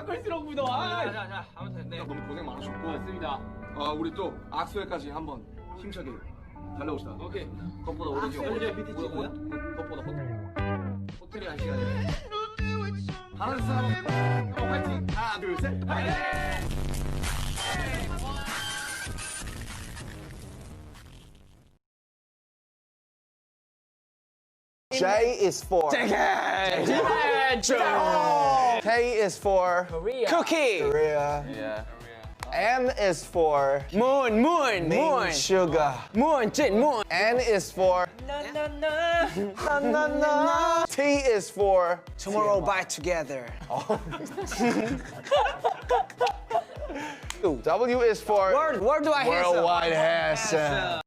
깎을수록 묻어. 자, 아무튼 네. 너무 고생 많으셨고. 맞습니다. 우리 또 악수회까지 한번 힘차게 달려봅시다. 오케이. 그것보다 오른쪽. 악수회 밑에 찍어요? 그것보다 호텔이 한 시간이에요. 하나, 둘, 셋. 화이팅. 하나, 둘, 셋. 화이팅. J is for K is for Korea. cookie. Korea. Yeah. M is for moon. sugar. Moon. N is for Na. T is for Tomorrow bite together. W is for Where do I have some? worldwide handsome.